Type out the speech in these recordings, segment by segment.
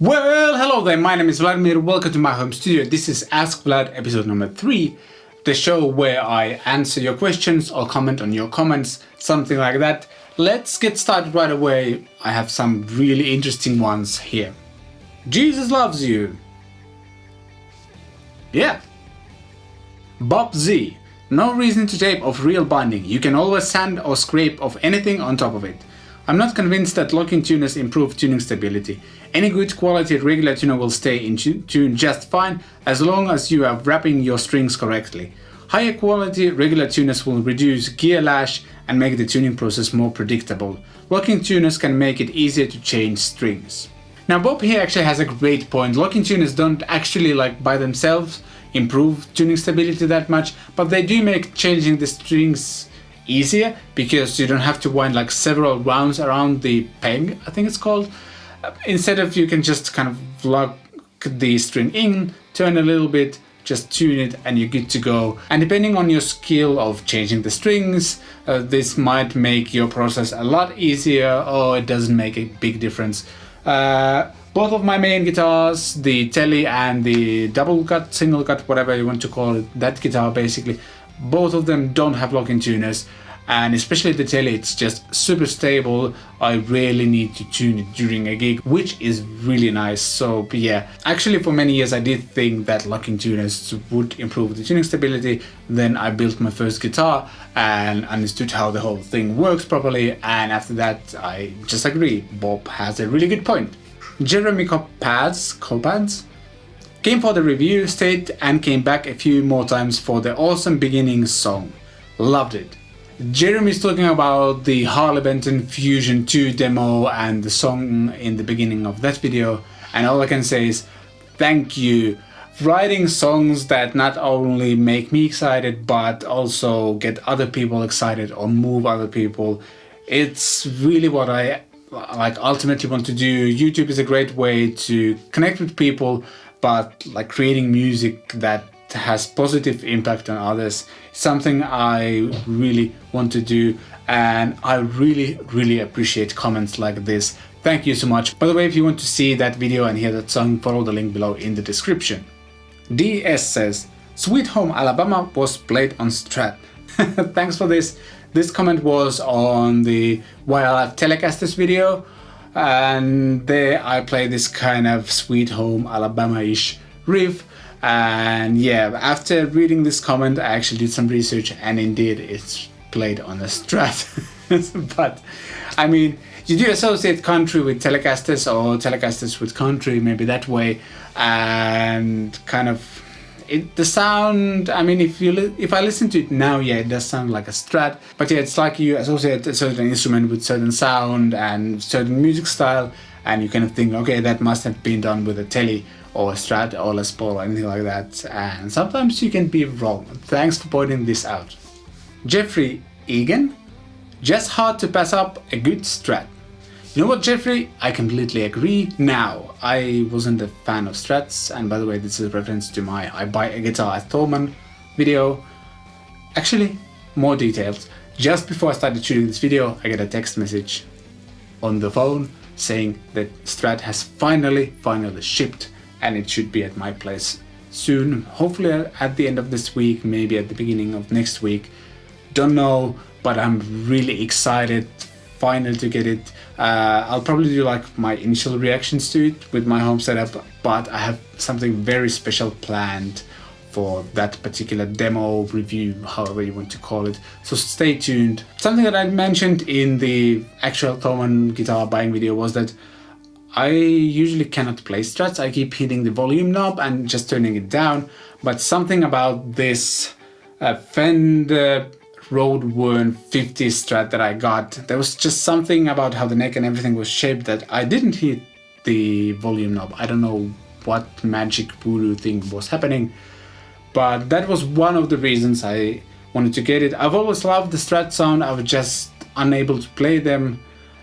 Well, hello there, my name is Vladimir, welcome to my home studio. This is Ask Vlad episode number 3, the show where I answer your questions or comment on your comments, something like that. Let's get started right away. I have some really interesting ones here. Jesus loves you. Yeah. Bob Z. No reason to tape off real binding. You can always sand or scrape off anything on top of it. I'm not convinced that locking tuners improve tuning stability. Any good quality regular tuner will stay in tune just fine as long as you are wrapping your strings correctly. Higher quality regular tuners will reduce gear lash and make the tuning process more predictable. Locking tuners can make it easier to change strings. Now Bob here actually has a great point. Locking tuners don't actually by themselves improve tuning stability that much, but they do make changing the strings easier because you don't have to wind several rounds around the peg, I think it's called. Instead of you can just kind of lock the string in, turn a little bit, just tune it and you're good to go. And depending on your skill of changing the strings, this might make your process a lot easier or it doesn't make a big difference. Both of my main guitars, the Tellys and the double cut, single cut, whatever you want to call it, that guitar basically, both of them don't have locking tuners, and especially the Tellys, it's just super stable. I rarely need to tune it during a gig, which is really nice. So yeah, actually for many years I did think that locking tuners would improve the tuning stability. Then I built my first guitar and understood how the whole thing works properly, and after that I just agree, Bob has a really good point. Jeremy Copads came for the review, stayed and came back a few more times for the awesome beginning song. Loved it. Jeremy's talking about the Harley Benton Fusion 2 demo and the song in the beginning of that video, and all I can say is thank you. Writing songs that not only make me excited but also get other people excited or move other people. It's really what I ultimately want to do. YouTube is a great way to connect with people, but creating music that has positive impact on others, something I really want to do, and I really appreciate comments like this. Thank you so much. By the way, if you want to see that video and hear that song, follow the link below in the description. DS says, Sweet Home Alabama was played on Strat. Thanks for this. This comment was on the Why I Love Telecasters video, and there I play this kind of Sweet Home Alabama-ish riff. And yeah, after reading this comment I actually did some research, and indeed it's played on a Strat. But I mean, you do associate country with Telecasters or Telecasters with country, maybe that way, and kind of the sound, I mean, if I listen to it now, yeah, it does sound like a Strat, but yeah, it's like you associate a certain instrument with certain sound and certain music style, and you kind of think, okay, that must have been done with a Tele or a Strat or Les Paul or anything like that, and sometimes you can be wrong. Thanks for pointing this out. Jeffrey Egan, just hard to pass up a good Strat. You know what, Jeffrey? I completely agree. Now, I wasn't a fan of Strats, and by the way, this is a reference to my I Buy a Guitar at Thomann video. Actually, more details. Just before I started shooting this video, I get a text message on the phone saying that Strat has finally shipped, and it should be at my place soon. Hopefully at the end of this week, maybe at the beginning of next week. Don't know, but I'm really excited finally to get it. I'll probably do my initial reactions to it with my home setup, but I have something very special planned for that particular demo review, however you want to call it. So stay tuned. Something that I mentioned in the actual Thomann guitar buying video was that I usually cannot play Strats. I keep hitting the volume knob and just turning it down, but something about this Fender road-worn 50 Strat that I got, there was just something about how the neck and everything was shaped that I didn't hit the volume knob. I don't know what magic voodoo thing was happening, but that was one of the reasons I wanted to get it. I've always loved the Strat sound, I was just unable to play them,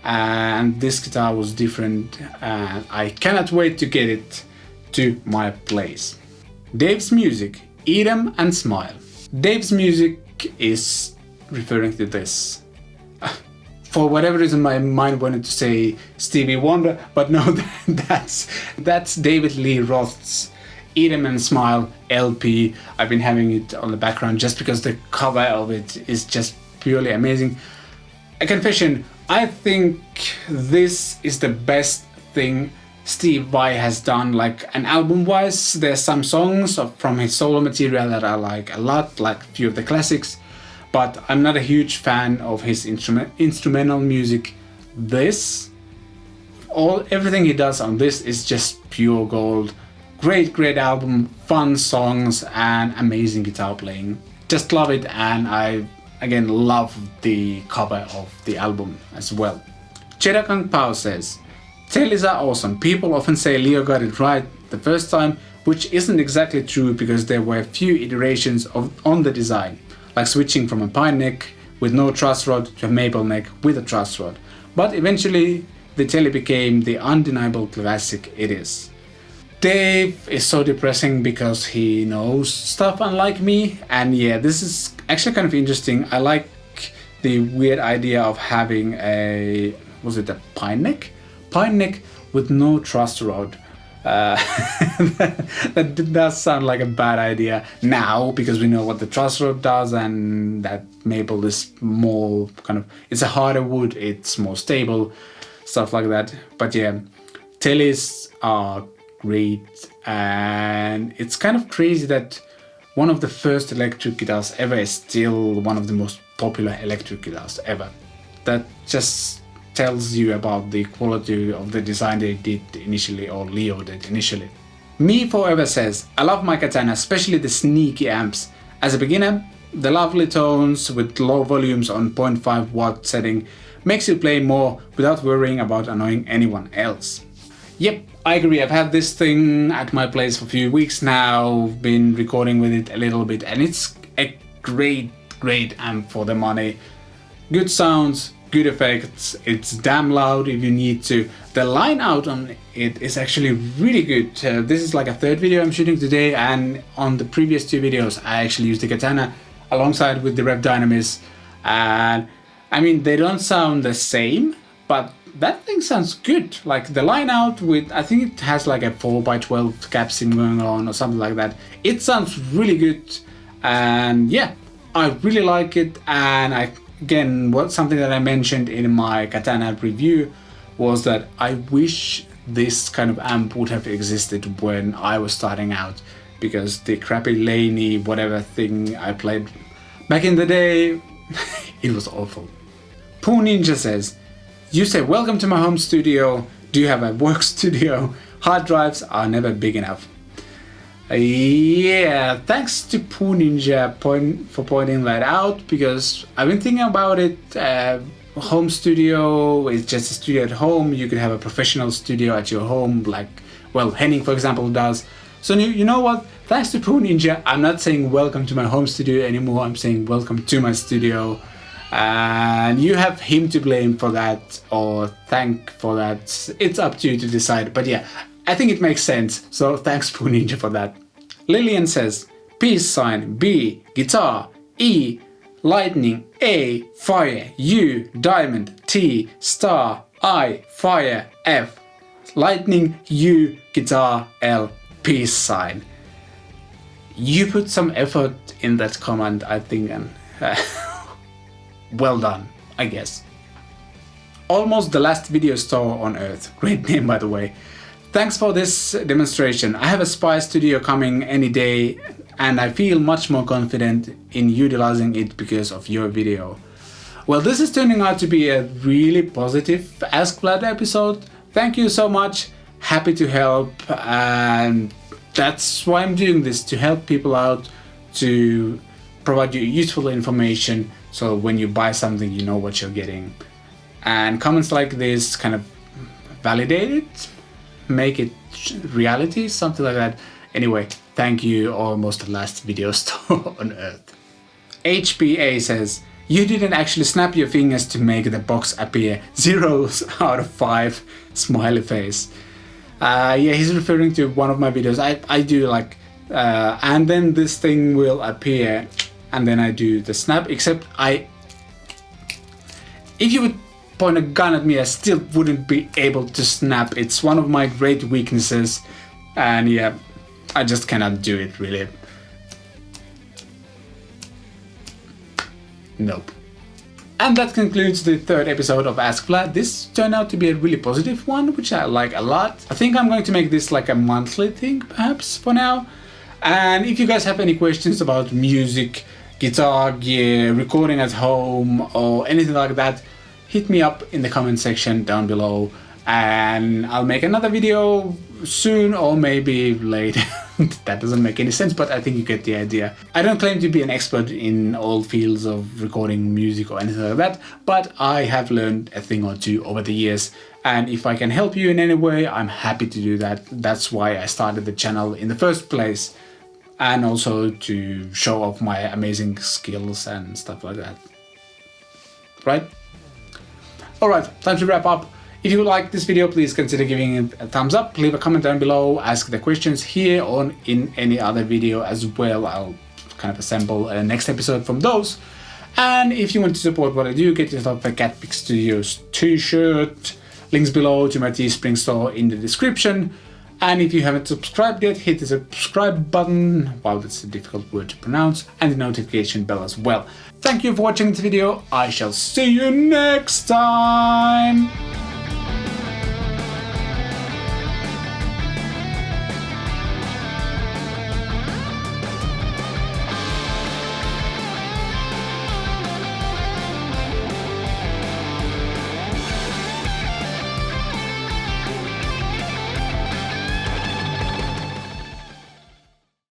and this guitar was different, and I cannot wait to get it to my place. Dave's Music, Eat 'em and Smile. Dave's Music is referring to this. For whatever reason, my mind wanted to say Stevie Wonder, but no, that's David Lee Roth's Eat 'Em and Smile LP. I've been having it on the background just because the cover of it is just purely amazing. A confession, I think this is the best thing Steve Vai has done, like an album-wise. There's some songs from his solo material that I like a lot, like a few of the classics, but I'm not a huge fan of his instrumental music. Everything he does on this is just pure gold. Great album, fun songs, and amazing guitar playing. Just love it, and I again love the cover of the album as well. Chedakang Pao says, Tellys are awesome. People often say Leo got it right the first time, which isn't exactly true because there were a few iterations on the design, like switching from a pine neck with no truss rod to a maple neck with a truss rod. But eventually the Telly became the undeniable classic it is. Dave is so depressing because he knows stuff unlike me, and yeah, this is actually kind of interesting. I like the weird idea of having a pine neck? Pine neck with no truss rod. That does sound like a bad idea now because we know what the truss rod does, and that maple is more it's a harder wood, it's more stable, stuff like that. But yeah, Tellys are great, and it's kind of crazy that one of the first electric guitars ever is still one of the most popular electric guitars ever. That just tells you about the quality of the design they did initially, or Leo did initially. Me Forever says, I love my Katana, especially the sneaky amps. As a beginner, the lovely tones with low volumes on 0.5 watt setting makes you play more without worrying about annoying anyone else. Yep, I agree. I've had this thing at my place for a few weeks now, been recording with it a little bit, and it's a great amp for the money. Good sounds, good effects, it's damn loud if you need to. The line out on it is actually really good. This is like a third video I'm shooting today, and on the previous two videos I actually used the Katana alongside with the Rev Dynamis, and I mean they don't sound the same, but that thing sounds good. Like the line out with, I think it has like a 4x12 capsim going on or something like that. It sounds really good, and yeah, I really like it. And something that I mentioned in my Katana review was that I wish this kind of amp would have existed when I was starting out, because the crappy Laney whatever thing I played back in the day, it was awful. Poo Ninja says, you say welcome to my home studio. Do you have a work studio? Hard drives are never big enough. Yeah, thanks to Poo Ninja for pointing that out, because I've been thinking about it. Home studio is just a studio at home. You could have a professional studio at your home, like, well, Henning for example does. So you know what? Thanks to Poo Ninja, I'm not saying welcome to my home studio anymore. I'm saying welcome to my studio. And you have him to blame for that, or thank for that. It's up to you to decide. But yeah, I think it makes sense. So thanks Poo Ninja for that. Lillian says, peace sign, B, guitar, E, lightning, A, fire, U, diamond, T, star, I, fire, F, lightning, U, guitar, L, peace sign. You put some effort in that comment, I think, and well done, I guess. Almost the last video store on earth. Great name, by the way. Thanks for this demonstration. I have a spy studio coming any day, and I feel much more confident in utilizing it because of your video. Well, this is turning out to be a really positive Ask Vlad episode. Thank you so much. Happy to help, and that's why I'm doing this, to help people out, to provide you useful information, so when you buy something you know what you're getting. And comments like this kind of validate it, make it reality, something like that. Anyway, thank you, almost the last video store on earth. HPA says, you didn't actually snap your fingers to make the box appear. 0 out of 5 smiley face. Yeah, he's referring to one of my videos. I do like, and then this thing will appear, and then I do the snap, except if you would point a gun at me, I still wouldn't be able to snap. It's one of my great weaknesses, and yeah, I just cannot do it really. Nope. And that concludes the third episode of Ask Vlad. This turned out to be a really positive one, which I like a lot. I think I'm going to make this like a monthly thing, perhaps, for now. And if you guys have any questions about music, guitar gear, recording at home, or anything like that, hit me up in the comment section down below, and I'll make another video soon or maybe later. That doesn't make any sense, but I think you get the idea. I don't claim to be an expert in all fields of recording music or anything like that, but I have learned a thing or two over the years, and if I can help you in any way, I'm happy to do that. That's why I started the channel in the first place, and also to show off my amazing skills and stuff like that. Right? Alright, time to wrap up. If you like this video, please consider giving it a thumbs up, leave a comment down below, ask the questions here or in any other video as well. I'll kind of assemble a next episode from those. And if you want to support what I do, get yourself a Cat Pick Studios t-shirt. Links below to my Teespring store in the description. And if you haven't subscribed yet, hit the subscribe button, wow, that's a difficult word to pronounce, and the notification bell as well. Thank you for watching this video. I shall see you next time.